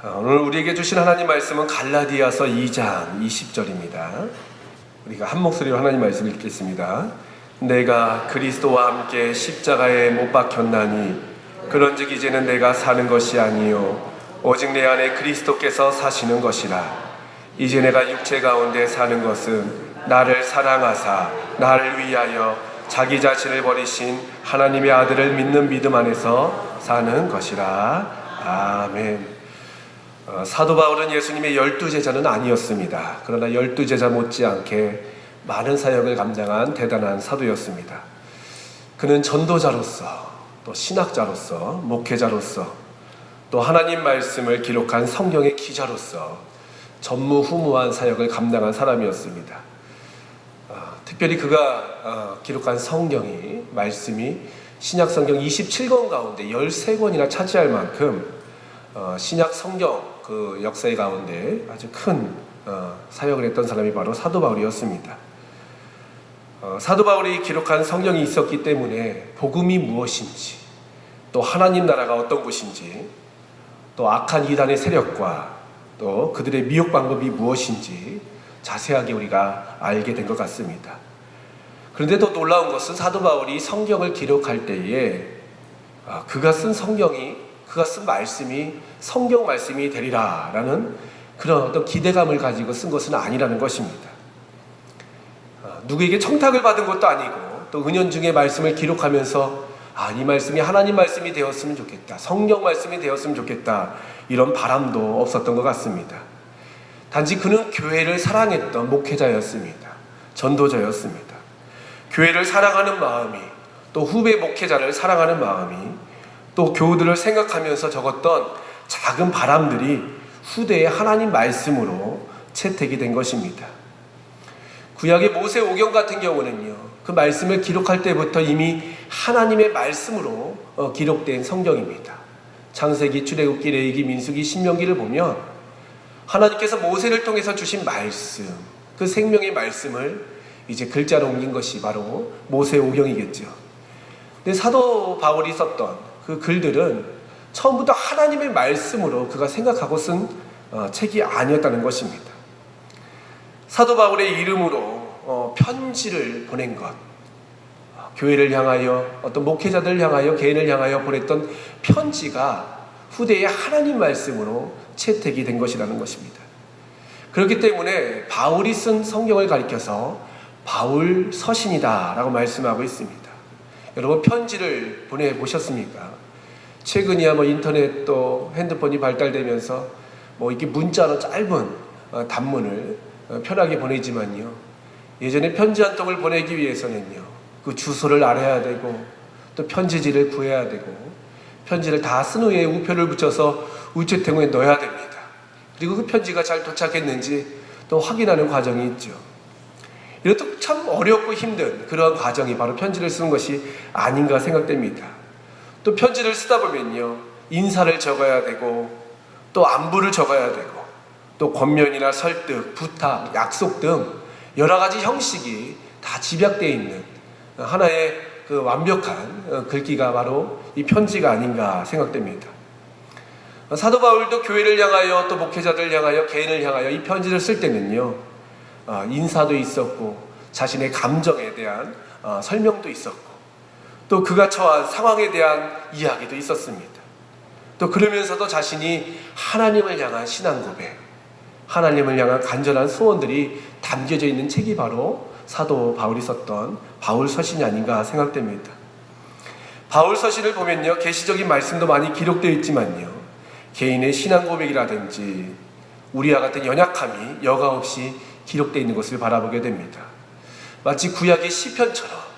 오늘 우리에게 주신 하나님 말씀은 갈라디아서 2장 20절입니다. 우리가 한 목소리로 하나님 말씀을 읽겠습니다. 내가 그리스도와 함께 십자가에 못 박혔나니 그런즉 이제는 내가 사는 것이 아니요 오직 내 안에 그리스도께서 사시는 것이라. 이제 내가 육체 가운데 사는 것은 나를 사랑하사 나를 위하여 자기 자신을 버리신 하나님의 아들을 믿는 믿음 안에서 사는 것이라. 아멘. 사도 바울은 예수님의 12제자는 아니었습니다. 그러나 12제자 못지않게 많은 사역을 감당한 대단한 사도였습니다. 그는 전도자로서, 또 신학자로서, 목회자로서, 또 하나님 말씀을 기록한 성경의 기자로서 전무후무한 사역을 감당한 사람이었습니다. 특별히 그가 기록한 말씀이 신약성경 27권 가운데 13권이나 차지할 만큼 신약 성경 그 역사의 가운데 아주 큰 사역을 했던 사람이 바로 사도 바울이었습니다. 사도 바울이 기록한 성경이 있었기 때문에 복음이 무엇인지, 또 하나님 나라가 어떤 곳인지, 또 악한 이단의 세력과 또 그들의 미혹 방법이 무엇인지 자세하게 우리가 알게 된 것 같습니다. 그런데 더 놀라운 것은 사도 바울이 성경을 기록할 때에 그가 쓴 말씀이 성경 말씀이 되리라라는 그런 어떤 기대감을 가지고 쓴 것은 아니라는 것입니다. 누구에게 청탁을 받은 것도 아니고 또 은연중에 말씀을 기록하면서 이 말씀이 하나님 말씀이 되었으면 좋겠다, 성경 말씀이 되었으면 좋겠다, 이런 바람도 없었던 것 같습니다. 단지 그는 교회를 사랑했던 목회자였습니다. 전도자였습니다. 교회를 사랑하는 마음이, 또 후배 목회자를 사랑하는 마음이, 또 교우들을 생각하면서 적었던 작은 바람들이 후대의 하나님 말씀으로 채택이 된 것입니다. 구약의 모세오경 같은 경우는요, 그 말씀을 기록할 때부터 이미 하나님의 말씀으로 기록된 성경입니다. 창세기, 출애굽기, 레위기, 민수기, 신명기를 보면 하나님께서 모세를 통해서 주신 말씀, 그 생명의 말씀을 이제 글자로 옮긴 것이 바로 모세오경이겠죠. 근데 사도 바울이 썼던 그 글들은 처음부터 하나님의 말씀으로 그가 생각하고 쓴 책이 아니었다는 것입니다. 사도 바울의 이름으로 편지를 보낸 것, 교회를 향하여, 어떤 목회자들을 향하여, 개인을 향하여 보냈던 편지가 후대의 하나님 말씀으로 채택이 된 것이라는 것입니다. 그렇기 때문에 바울이 쓴 성경을 가리켜서 바울 서신이다 라고 말씀하고 있습니다. 여러분, 편지를 보내보셨습니까? 최근이야 인터넷 또 핸드폰이 발달되면서 이렇게 문자로 짧은 단문을 편하게 보내지만요, 예전에 편지 한 통을 보내기 위해서는요, 그 주소를 알아야 되고, 또 편지지를 구해야 되고, 편지를 다 쓴 후에 우표를 붙여서 우체통에 넣어야 됩니다. 그리고 그 편지가 잘 도착했는지 또 확인하는 과정이 있죠. 이것도 참 어렵고 힘든 그러한 과정이 바로 편지를 쓰는 것이 아닌가 생각됩니다. 또 편지를 쓰다 보면요, 인사를 적어야 되고, 또 안부를 적어야 되고, 또 권면이나 설득, 부탁, 약속 등 여러 가지 형식이 다 집약되어 있는 하나의 그 완벽한 글귀가 바로 이 편지가 아닌가 생각됩니다. 사도 바울도 교회를 향하여, 또 목회자들을 향하여, 개인을 향하여 이 편지를 쓸 때는요, 인사도 있었고, 자신의 감정에 대한 설명도 있었고, 또 그가 처한 상황에 대한 이야기도 있었습니다. 또 그러면서도 자신이 하나님을 향한 신앙 고백, 하나님을 향한 간절한 소원들이 담겨져 있는 책이 바로 사도 바울이 썼던 바울 서신이 아닌가 생각됩니다. 바울 서신을 보면요, 계시적인 말씀도 많이 기록되어 있지만요, 개인의 신앙 고백이라든지 우리와 같은 연약함이 여과 없이 기록되어 있는 것을 바라보게 됩니다. 마치 구약의 시편처럼,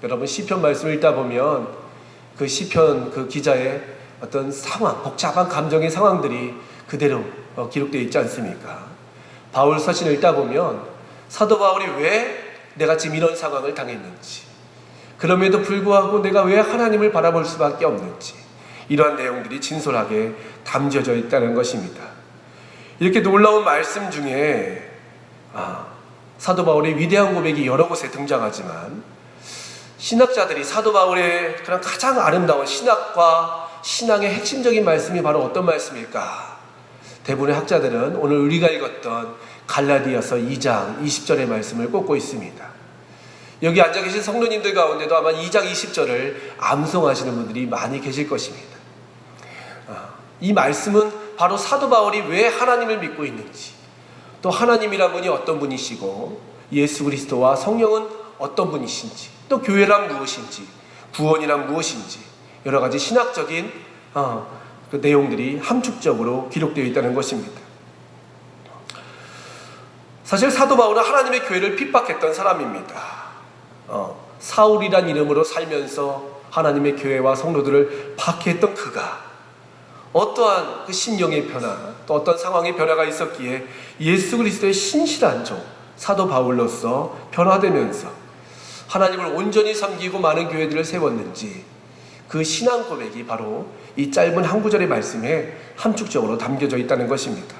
여러분 시편 말씀을 읽다 보면 그 시편 그 기자의 어떤 상황, 복잡한 감정의 상황들이 그대로 기록되어 있지 않습니까? 바울 서신을 읽다 보면 사도 바울이 왜 내가 지금 이런 상황을 당했는지, 그럼에도 불구하고 내가 왜 하나님을 바라볼 수밖에 없는지, 이러한 내용들이 진솔하게 담겨져 있다는 것입니다. 이렇게 놀라운 말씀 중에 사도 바울의 위대한 고백이 여러 곳에 등장하지만, 신학자들이 사도 바울의 그런 가장 아름다운 신학과 신앙의 핵심적인 말씀이 바로 어떤 말씀일까? 대부분의 학자들은 오늘 우리가 읽었던 갈라디아서 2장 20절의 말씀을 꼽고 있습니다. 여기 앉아 계신 성도님들 가운데도 아마 2장 20절을 암송하시는 분들이 많이 계실 것입니다. 이 말씀은 바로 사도 바울이 왜 하나님을 믿고 있는지, 또 하나님이란 분이 어떤 분이시고 예수 그리스도와 성령은 어떤 분이신지, 또 교회란 무엇인지, 구원이란 무엇인지, 여러 가지 신학적인 그 내용들이 함축적으로 기록되어 있다는 것입니다. 사실 사도 바울은 하나님의 교회를 핍박했던 사람입니다. 사울이란 이름으로 살면서 하나님의 교회와 성도들을 박해했던 그가 어떠한 그 심령의 변화, 또 어떤 상황의 변화가 있었기에 예수 그리스도의 신실한 종 사도 바울로서 변화되면서 하나님을 온전히 섬기고 많은 교회들을 세웠는지, 그 신앙 고백이 바로 이 짧은 한 구절의 말씀에 함축적으로 담겨져 있다는 것입니다.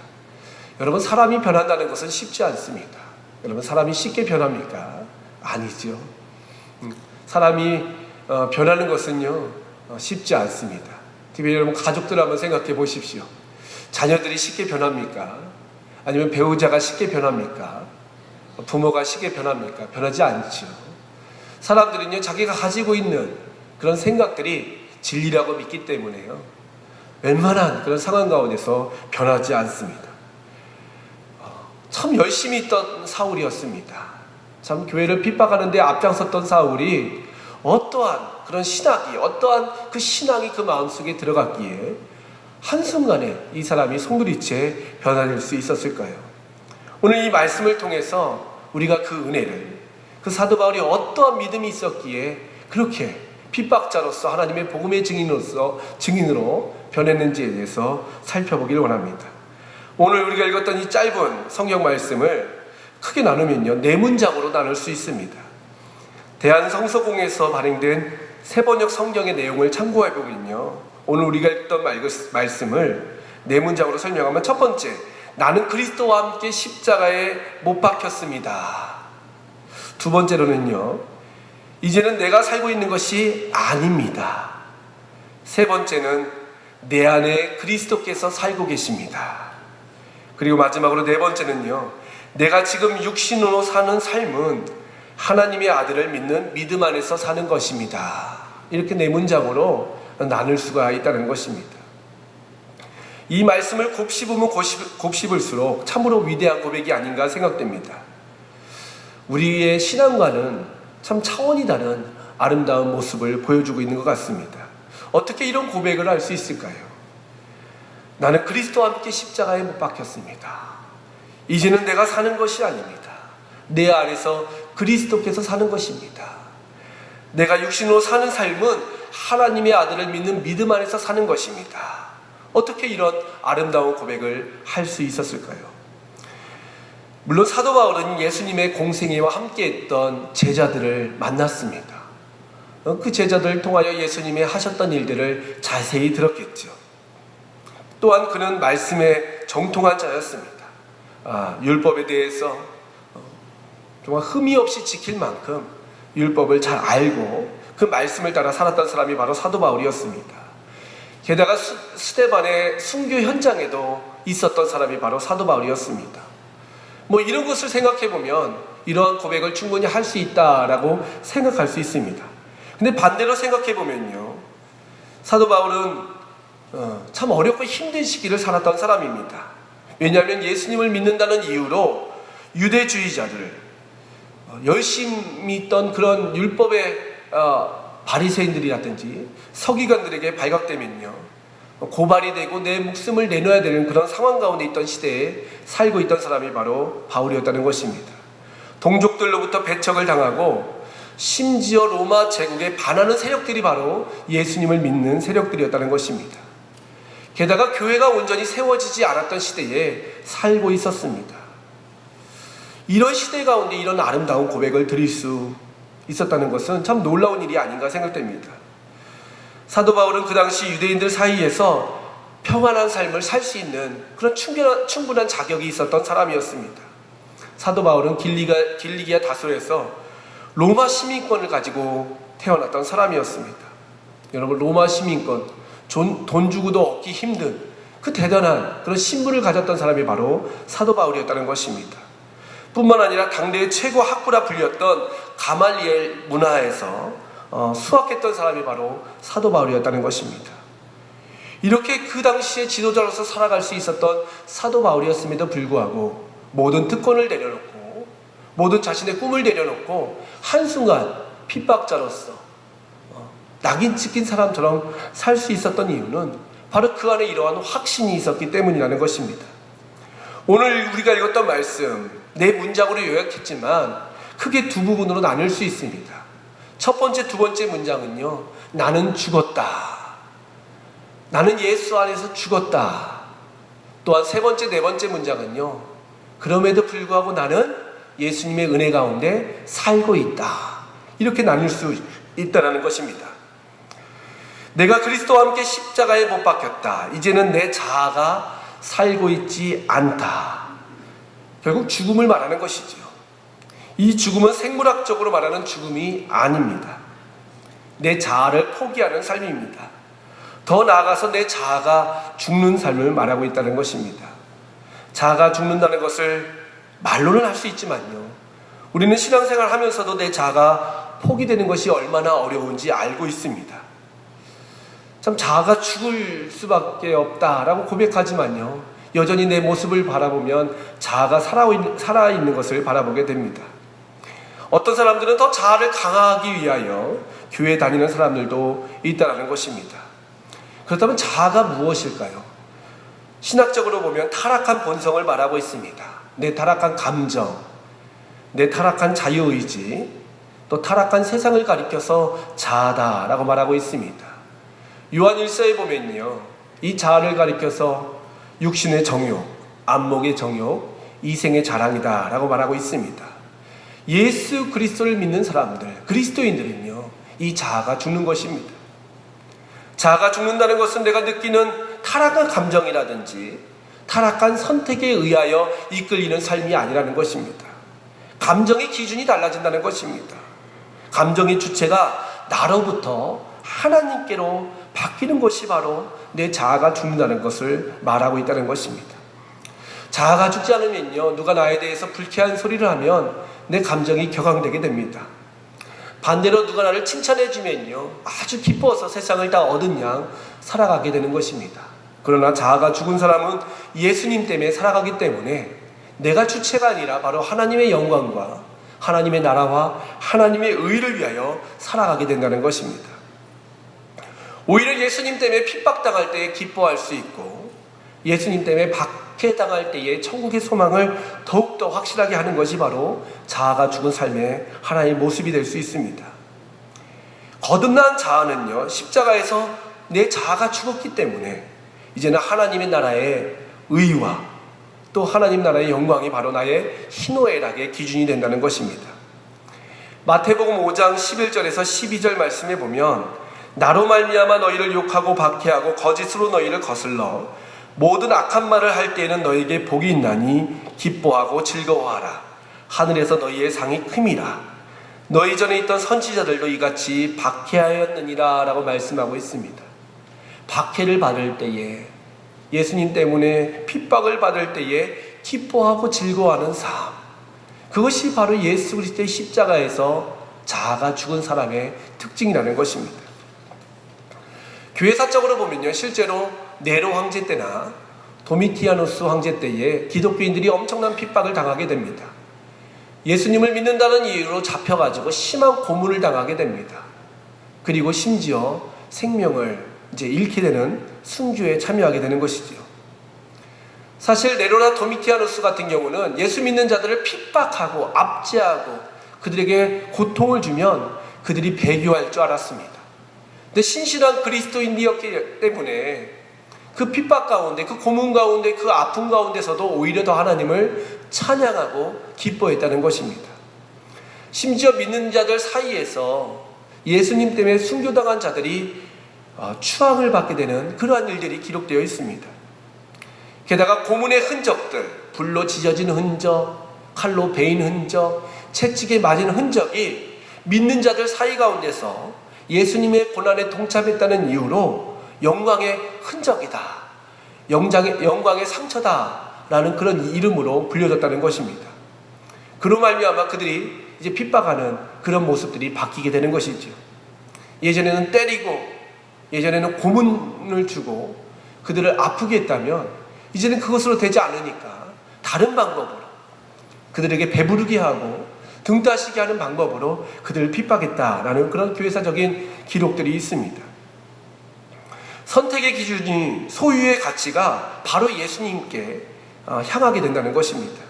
여러분, 사람이 변한다는 것은 쉽지 않습니다. 여러분, 사람이 쉽게 변합니까? 아니죠. 사람이 변하는 것은요 쉽지 않습니다. 특히 여러분, 가족들 한번 생각해 보십시오. 자녀들이 쉽게 변합니까? 아니면 배우자가 쉽게 변합니까? 부모가 쉽게 변합니까? 변하지 않죠. 사람들은요, 자기가 가지고 있는 그런 생각들이 진리라고 믿기 때문에요, 웬만한 그런 상황 가운데서 변하지 않습니다. 참 열심히 있던 사울이었습니다. 참 교회를 핍박하는 데 앞장섰던 사울이 어떠한 그런 신학이, 어떠한 그 신앙이 그 마음속에 들어갔기에 한순간에 이 사람이 송두리째 변화될 수 있었을까요? 오늘 이 말씀을 통해서 우리가 그 은혜를, 그 사도 바울이 어떠한 믿음이 있었기에 그렇게 핍박자로서 하나님의 복음의 증인으로 변했는지에 대해서 살펴보기를 원합니다. 오늘 우리가 읽었던 이 짧은 성경 말씀을 크게 나누면요, 4문장으로 나눌 수 있습니다. 대한성서공에서 발행된 세번역 성경의 내용을 참고해 보면요, 오늘 우리가 읽던 말씀을 4문장으로 설명하면, 첫 번째, 나는 그리스도와 함께 십자가에 못 박혔습니다. 두 번째로는요, 이제는 내가 살고 있는 것이 아닙니다. 세 번째는 내 안에 그리스도께서 살고 계십니다. 그리고 마지막으로 4번째는요, 내가 지금 육신으로 사는 삶은 하나님의 아들을 믿는 믿음 안에서 사는 것입니다. 이렇게 4문장으로 나눌 수가 있다는 것입니다. 이 말씀을 곱씹으면 곱씹을수록 참으로 위대한 고백이 아닌가 생각됩니다. 우리의 신앙과는 참 차원이 다른 아름다운 모습을 보여주고 있는 것 같습니다. 어떻게 이런 고백을 할 수 있을까요? 나는 그리스도와 함께 십자가에 못 박혔습니다. 이제는 내가 사는 것이 아닙니다. 내 안에서 그리스도께서 사는 것입니다. 내가 육신으로 사는 삶은 하나님의 아들을 믿는 믿음 안에서 사는 것입니다. 어떻게 이런 아름다운 고백을 할 수 있었을까요? 물론 사도 바울은 예수님의 공생애와 함께했던 제자들을 만났습니다. 그 제자들을 통하여 예수님이 하셨던 일들을 자세히 들었겠죠. 또한 그는 말씀에 정통한 자였습니다. 율법에 대해서 정말 흠이 없이 지킬 만큼 율법을 잘 알고 그 말씀을 따라 살았던 사람이 바로 사도 바울이었습니다. 게다가 스데반의 순교 현장에도 있었던 사람이 바로 사도 바울이었습니다. 이런 것을 생각해 보면 이러한 고백을 충분히 할 수 있다라고 생각할 수 있습니다. 근데 반대로 생각해 보면요, 사도 바울은 참 어렵고 힘든 시기를 살았던 사람입니다. 왜냐하면 예수님을 믿는다는 이유로 유대주의자들, 열심히 있던 그런 율법의 바리새인들이라든지 서기관들에게 발각되면요, 고발이 되고 내 목숨을 내놓아야 되는 그런 상황 가운데 있던 시대에 살고 있던 사람이 바로 바울이었다는 것입니다. 동족들로부터 배척을 당하고 심지어 로마 제국에 반하는 세력들이 바로 예수님을 믿는 세력들이었다는 것입니다. 게다가 교회가 온전히 세워지지 않았던 시대에 살고 있었습니다. 이런 시대 가운데 이런 아름다운 고백을 드릴 수 있었다는 것은 참 놀라운 일이 아닌가 생각됩니다. 사도 바울은 그 당시 유대인들 사이에서 평안한 삶을 살 수 있는 그런 충분한 자격이 있었던 사람이었습니다. 사도 바울은 길리기아 다솔에서 로마 시민권을 가지고 태어났던 사람이었습니다. 여러분, 로마 시민권, 돈 주고도 얻기 힘든 그 대단한 그런 신분을 가졌던 사람이 바로 사도 바울이었다는 것입니다. 뿐만 아니라 당대의 최고 학구라 불렸던 가말리엘 문화에서 수학했던 사람이 바로 사도 바울이었다는 것입니다. 이렇게 그 당시에 지도자로서 살아갈 수 있었던 사도 바울이었음에도 불구하고 모든 특권을 내려놓고 모든 자신의 꿈을 내려놓고 한순간 핍박자로서 낙인 찍힌 사람처럼 살 수 있었던 이유는 바로 그 안에 이러한 확신이 있었기 때문이라는 것입니다. 오늘 우리가 읽었던 말씀 네 문장으로 요약했지만 크게 두 부분으로 나눌 수 있습니다. 첫 번째, 두 번째 문장은요, 나는 죽었다. 나는 예수 안에서 죽었다. 또한 세 번째, 네 번째 문장은요, 그럼에도 불구하고 나는 예수님의 은혜 가운데 살고 있다. 이렇게 나눌 수 있다는 것입니다. 내가 그리스도와 함께 십자가에 못 박혔다. 이제는 내 자아가 살고 있지 않다. 결국 죽음을 말하는 것이죠. 이 죽음은 생물학적으로 말하는 죽음이 아닙니다. 내 자아를 포기하는 삶입니다. 더 나아가서 내 자아가 죽는 삶을 말하고 있다는 것입니다. 자아가 죽는다는 것을 말로는 할 수 있지만요, 우리는 신앙생활을 하면서도 내 자아가 포기되는 것이 얼마나 어려운지 알고 있습니다. 참 자아가 죽을 수밖에 없다라고 고백하지만요, 여전히 내 모습을 바라보면 자아가 살아있는 것을 바라보게 됩니다. 어떤 사람들은 더 자아를 강화하기 위하여 교회 다니는 사람들도 있다는 것입니다. 그렇다면 자아가 무엇일까요? 신학적으로 보면 타락한 본성을 말하고 있습니다. 내 타락한 감정, 내 타락한 자유의지, 또 타락한 세상을 가리켜서 자아다라고 말하고 있습니다. 요한 1서에 보면요, 이 자아를 가리켜서 육신의 정욕, 안목의 정욕, 이생의 자랑이다 라고 말하고 있습니다. 예수 그리스도를 믿는 사람들, 그리스도인들은요, 이 자아가 죽는 것입니다. 자아가 죽는다는 것은 내가 느끼는 타락한 감정이라든지 타락한 선택에 의하여 이끌리는 삶이 아니라는 것입니다. 감정의 기준이 달라진다는 것입니다. 감정의 주체가 나로부터 하나님께로 바뀌는 것이 바로 내 자아가 죽는다는 것을 말하고 있다는 것입니다. 자아가 죽지 않으면요, 누가 나에 대해서 불쾌한 소리를 하면 내 감정이 격앙되게 됩니다. 반대로 누가 나를 칭찬해 주면요, 아주 기뻐서 세상을 다 얻은 양 살아가게 되는 것입니다. 그러나 자아가 죽은 사람은 예수님 때문에 살아가기 때문에 내가 주체가 아니라 바로 하나님의 영광과 하나님의 나라와 하나님의 의를 위하여 살아가게 된다는 것입니다. 오히려 예수님 때문에 핍박당할 때에 기뻐할 수 있고, 예수님 때문에 박해당할 때에 천국의 소망을 더욱더 확실하게 하는 것이 바로 자아가 죽은 삶의 하나의 모습이 될 수 있습니다. 거듭난 자아는요, 십자가에서 내 자아가 죽었기 때문에 이제는 하나님의 나라의 의와 또 하나님 나라의 영광이 바로 나의 희노애락의 기준이 된다는 것입니다. 마태복음 5장 11절에서 12절 말씀에 보면, 나로 말미암아 너희를 욕하고 박해하고 거짓으로 너희를 거슬러 모든 악한 말을 할 때에는 너희에게 복이 있나니 기뻐하고 즐거워하라. 하늘에서 너희의 상이 큼이라. 너희 전에 있던 선지자들도 이같이 박해하였느니라 라고 말씀하고 있습니다. 박해를 받을 때에, 예수님 때문에 핍박을 받을 때에 기뻐하고 즐거워하는 삶, 그것이 바로 예수 그리스도의 십자가에서 자아가 죽은 사람의 특징이라는 것입니다. 교회사적으로 보면요, 실제로 네로 황제 때나 도미티아누스 황제 때에 기독교인들이 엄청난 핍박을 당하게 됩니다. 예수님을 믿는다는 이유로 잡혀가지고 심한 고문을 당하게 됩니다. 그리고 심지어 생명을 잃게 되는 순교에 참여하게 되는 것이죠. 사실 네로나 도미티아누스 같은 경우는 예수 믿는 자들을 핍박하고 압제하고 그들에게 고통을 주면 그들이 배교할 줄 알았습니다. 근데 신실한 그리스도인이었기 때문에 그 핍박 가운데, 그 고문 가운데, 그 아픔 가운데서도 오히려 더 하나님을 찬양하고 기뻐했다는 것입니다. 심지어 믿는 자들 사이에서 예수님 때문에 순교당한 자들이 추앙을 받게 되는 그러한 일들이 기록되어 있습니다. 게다가 고문의 흔적들, 불로 찢어진 흔적, 칼로 베인 흔적, 채찍에 맞은 흔적이 믿는 자들 사이 가운데서 예수님의 고난에 동참했다는 이유로 영광의 흔적이다, 영광의 상처다라는 그런 이름으로 불려졌다는 것입니다. 그로 말미암아 그들이 이제 핍박하는 그런 모습들이 바뀌게 되는 것이죠. 예전에는 때리고 예전에는 고문을 주고 그들을 아프게 했다면 이제는 그것으로 되지 않으니까 다른 방법으로 그들에게 배부르게 하고 등 따시게 하는 방법으로 그들을 핍박했다라는 그런 교회사적인 기록들이 있습니다. 선택의 기준이 소유의 가치가 바로 예수님께 향하게 된다는 것입니다.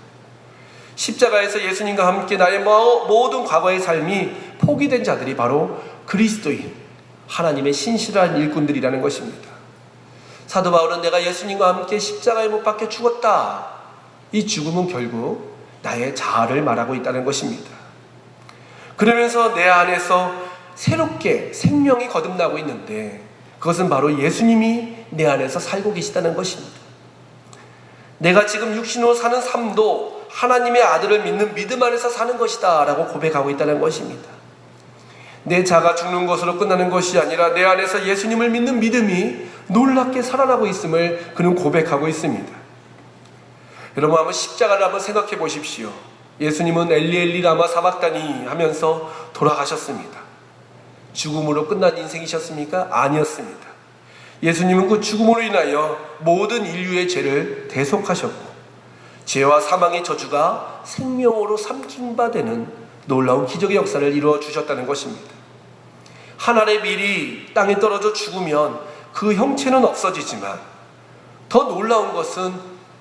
십자가에서 예수님과 함께 나의 모든 과거의 삶이 포기된 자들이 바로 그리스도인, 하나님의 신실한 일꾼들이라는 것입니다. 사도 바울은 내가 예수님과 함께 십자가에 못 박혀 죽었다. 이 죽음은 결국 나의 자아를 말하고 있다는 것입니다. 그러면서 내 안에서 새롭게 생명이 거듭나고 있는데 그것은 바로 예수님이 내 안에서 살고 계시다는 것입니다. 내가 지금 육신으로 사는 삶도 하나님의 아들을 믿는 믿음 안에서 사는 것이다 라고 고백하고 있다는 것입니다. 내 자가 죽는 것으로 끝나는 것이 아니라 내 안에서 예수님을 믿는 믿음이 놀랍게 살아나고 있음을 그는 고백하고 있습니다. 여러분 한번 십자가를 한번 생각해 보십시오. 예수님은 엘리 엘리 라마 사박다니 하면서 돌아가셨습니다. 죽음으로 끝난 인생이셨습니까? 아니었습니다. 예수님은 그 죽음으로 인하여 모든 인류의 죄를 대속하셨고 죄와 사망의 저주가 생명으로 삼킨 바 되는 놀라운 기적의 역사를 이루어 주셨다는 것입니다. 한 알의 밀이 땅에 떨어져 죽으면 그 형체는 없어지지만 더 놀라운 것은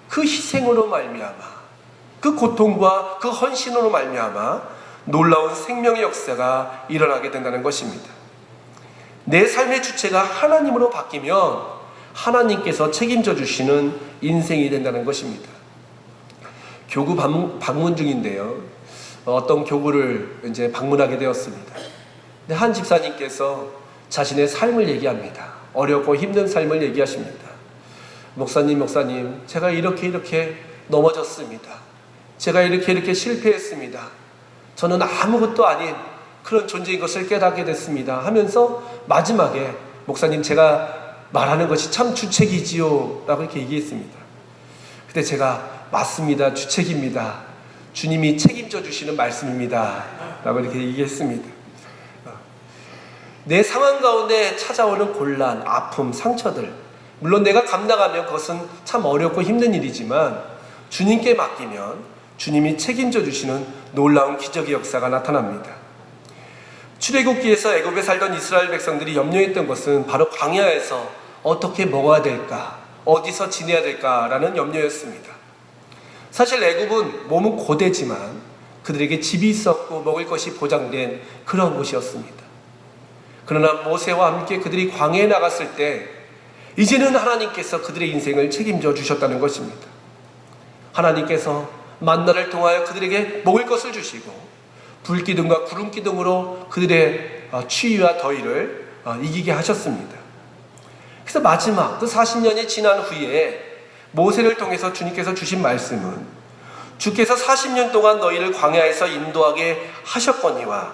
그 희생으로 말미암아 그 고통과 그 헌신으로 말미암아 놀라운 생명의 역사가 일어나게 된다는 것입니다. 내 삶의 주체가 하나님으로 바뀌면 하나님께서 책임져 주시는 인생이 된다는 것입니다. 교구 방문 중인데요. 어떤 교구를 이제 방문하게 되었습니다. 근데 한 집사님께서 자신의 삶을 얘기합니다. 어렵고 힘든 삶을 얘기하십니다. 목사님, 제가 이렇게 넘어졌습니다. 제가 이렇게 실패했습니다. 저는 아무것도 아닌 그런 존재인 것을 깨닫게 됐습니다. 하면서 마지막에 목사님 제가 말하는 것이 참 주책이지요 라고 이렇게 얘기했습니다. 그때 제가 맞습니다. 주책입니다. 주님이 책임져 주시는 말씀입니다. 라고 이렇게 얘기했습니다. 내 상황 가운데 찾아오는 곤란, 아픔, 상처들 물론 내가 감당하면 그것은 참 어렵고 힘든 일이지만 주님께 맡기면 주님이 책임져 주시는 놀라운 기적의 역사가 나타납니다. 출애굽기에서 애굽에 살던 이스라엘 백성들이 염려했던 것은 바로 광야에서 어떻게 먹어야 될까, 어디서 지내야 될까라는 염려였습니다. 사실 애굽은 몸은 고대지만 그들에게 집이 있었고 먹을 것이 보장된 그런 곳이었습니다. 그러나 모세와 함께 그들이 광야에 나갔을 때 이제는 하나님께서 그들의 인생을 책임져 주셨다는 것입니다. 하나님께서 만나를 통하여 그들에게 먹을 것을 주시고 불기둥과 구름기둥으로 그들의 추위와 더위를 이기게 하셨습니다. 그래서 마지막 그 40년이 지난 후에 모세를 통해서 주님께서 주신 말씀은 주께서 40년 동안 너희를 광야에서 인도하게 하셨거니와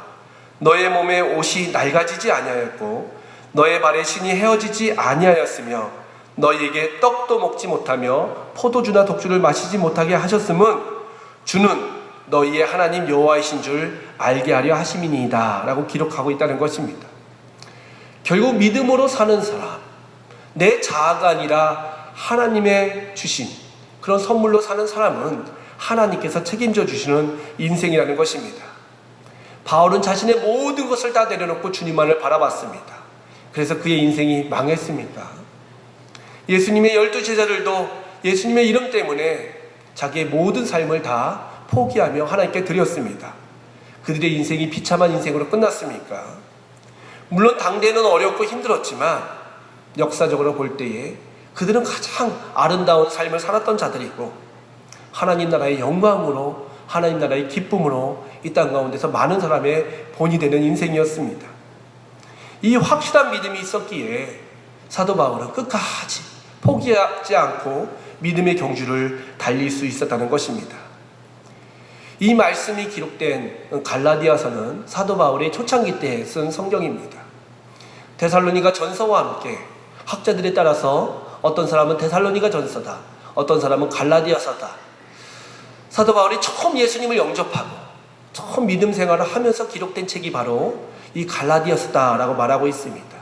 너의 몸에 옷이 낡아지지 아니하였고 너의 발에 신이 헤어지지 아니하였으며 너희에게 떡도 먹지 못하며 포도주나 독주를 마시지 못하게 하셨음은 주는 너희의 하나님 여호와이신 줄 알게 하려 하심이니이다 라고 기록하고 있다는 것입니다. 결국 믿음으로 사는 사람, 내 자아가 아니라 하나님의 주신 그런 선물로 사는 사람은 하나님께서 책임져 주시는 인생이라는 것입니다. 바울은 자신의 모든 것을 다 내려놓고 주님만을 바라봤습니다. 그래서 그의 인생이 망했습니다. 예수님의 12제자들도 예수님의 이름 때문에 자기의 모든 삶을 다 포기하며 하나님께 드렸습니다. 그들의 인생이 비참한 인생으로 끝났습니까? 물론 당대는 어렵고 힘들었지만 역사적으로 볼 때에 그들은 가장 아름다운 삶을 살았던 자들이고 하나님 나라의 영광으로 하나님 나라의 기쁨으로 이 땅 가운데서 많은 사람의 본이 되는 인생이었습니다. 이 확실한 믿음이 있었기에 사도 바울은 끝까지 포기하지 않고 믿음의 경주를 달릴 수 있었다는 것입니다. 이 말씀이 기록된 갈라디아서는 사도 바울의 초창기 때 쓴 성경입니다. 데살로니가 전서와 함께 학자들에 따라서 어떤 사람은 데살로니가 전서다, 어떤 사람은 갈라디아서다. 사도 바울이 처음 예수님을 영접하고 처음 믿음 생활을 하면서 기록된 책이 바로 이 갈라디아서다라고 말하고 있습니다.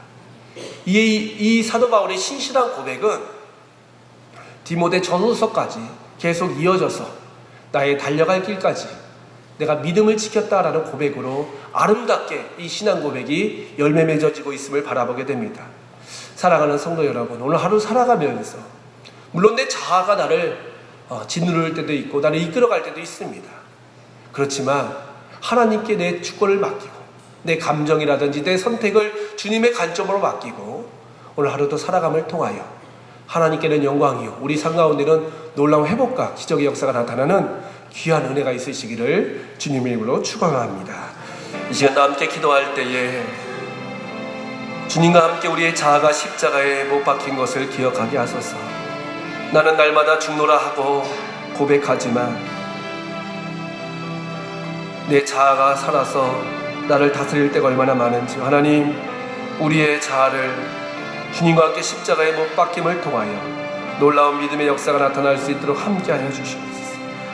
이 사도 바울의 신실한 고백은 디모데 전후서까지 계속 이어져서 나의 달려갈 길까지 내가 믿음을 지켰다라는 고백으로 아름답게 이 신앙 고백이 열매 맺어지고 있음을 바라보게 됩니다. 사랑하는 성도 여러분, 오늘 하루 살아가면서 물론 내 자아가 나를 짓누를 때도 있고 나를 이끌어갈 때도 있습니다. 그렇지만 하나님께 내 주권을 맡기고 내 감정이라든지 내 선택을 주님의 관점으로 맡기고 오늘 하루도 살아감을 통하여 하나님께는 영광이요 우리 삶 가운데는 놀라운 회복과 기적의 역사가 나타나는 귀한 은혜가 있으시기를 주님의 이름으로 축원합니다. 이 시간 다 함께 기도할 때에 주님과 함께 우리의 자아가 십자가에 못 박힌 것을 기억하게 하소서. 나는 날마다 죽노라 하고 고백하지만 내 자아가 살아서 나를 다스릴 때가 얼마나 많은지 하나님, 우리의 자아를 주님과 함께 십자가에 못 박힘을 통하여 놀라운 믿음의 역사가 나타날 수 있도록 함께하여 주시옵소서.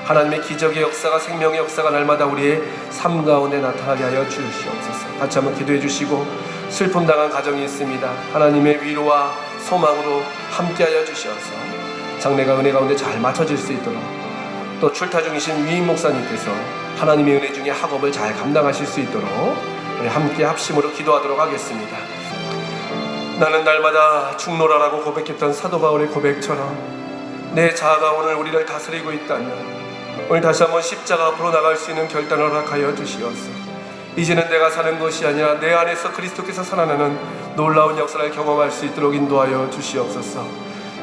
하나님의 기적의 역사가, 생명의 역사가 날마다 우리의 삶 가운데 나타나게 하여 주시옵소서. 같이 한번 기도해 주시고, 슬픔 당한 가정이 있습니다. 하나님의 위로와 소망으로 함께하여 주시옵소서. 장래가 은혜 가운데 잘 맞춰질 수 있도록, 또 출타 중이신 위임 목사님께서 하나님의 은혜 중에 학업을 잘 감당하실 수 있도록 우리 함께 합심으로 기도하도록 하겠습니다. 나는 날마다 죽노라라고 고백했던 사도 바울의 고백처럼 내 자아가 오늘 우리를 다스리고 있다면 오늘 다시 한번 십자가 앞으로 나갈 수 있는 결단을 허락하여 주시옵소서. 이제는 내가 사는 것이 아니라 내 안에서 그리스도께서 살아나는 놀라운 역사를 경험할 수 있도록 인도하여 주시옵소서.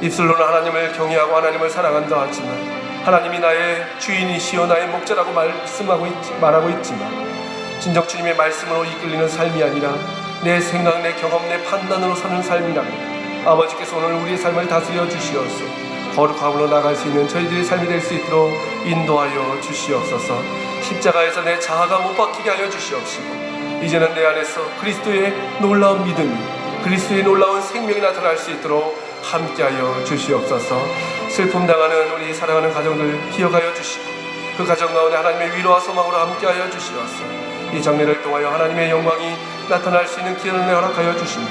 입술로는 하나님을 경외하고 하나님을 사랑한다 하지만 하나님이 나의 주인이시여 나의 목자라고 말하고 있지만 진정 주님의 말씀으로 이끌리는 삶이 아니라 내 생각, 내 경험, 내 판단으로 사는 삶이랍니다. 아버지께서 오늘 우리의 삶을 다스려 주시옵소서. 거룩함으로 나갈 수 있는 저희들의 삶이 될 수 있도록 인도하여 주시옵소서. 십자가에서 내 자아가 못 박히게 하여 주시옵시고 이제는 내 안에서 그리스도의 놀라운 믿음이, 그리스도의 놀라운 생명이 나타날 수 있도록 함께하여 주시옵소서. 슬픔 당하는 우리 사랑하는 가정들 기억하여 주시고 그 가정 가운데 하나님의 위로와 소망으로 함께하여 주시옵소서. 이 장례를 통하여 하나님의 영광이 나타날 수 있는 기회를 허락하여 주시고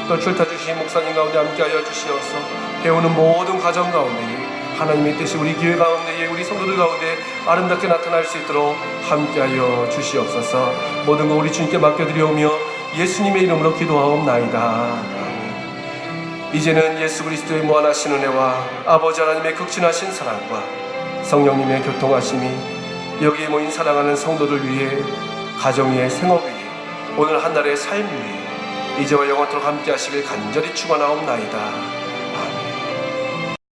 또 출타 주신 목사님 가운데 함께하여 주시옵소서. 배우는 모든 가정 가운데 하나님의 뜻이 우리 교회 가운데, 우리 성도들 가운데 아름답게 나타날 수 있도록 함께하여 주시옵소서. 모든 것 우리 주님께 맡겨드리오며 예수님의 이름으로 기도하옵나이다. 이제는 예수 그리스도의 무한하신 은혜와 아버지 하나님의 극진하신 사랑과 성령님의 교통하심이 여기에 모인 사랑하는 성도들 위해, 가정 위에, 생업 위에, 오늘 한 달의 삶 위에 이제와 영원토록 함께 하시길 간절히 축원하옵나이다.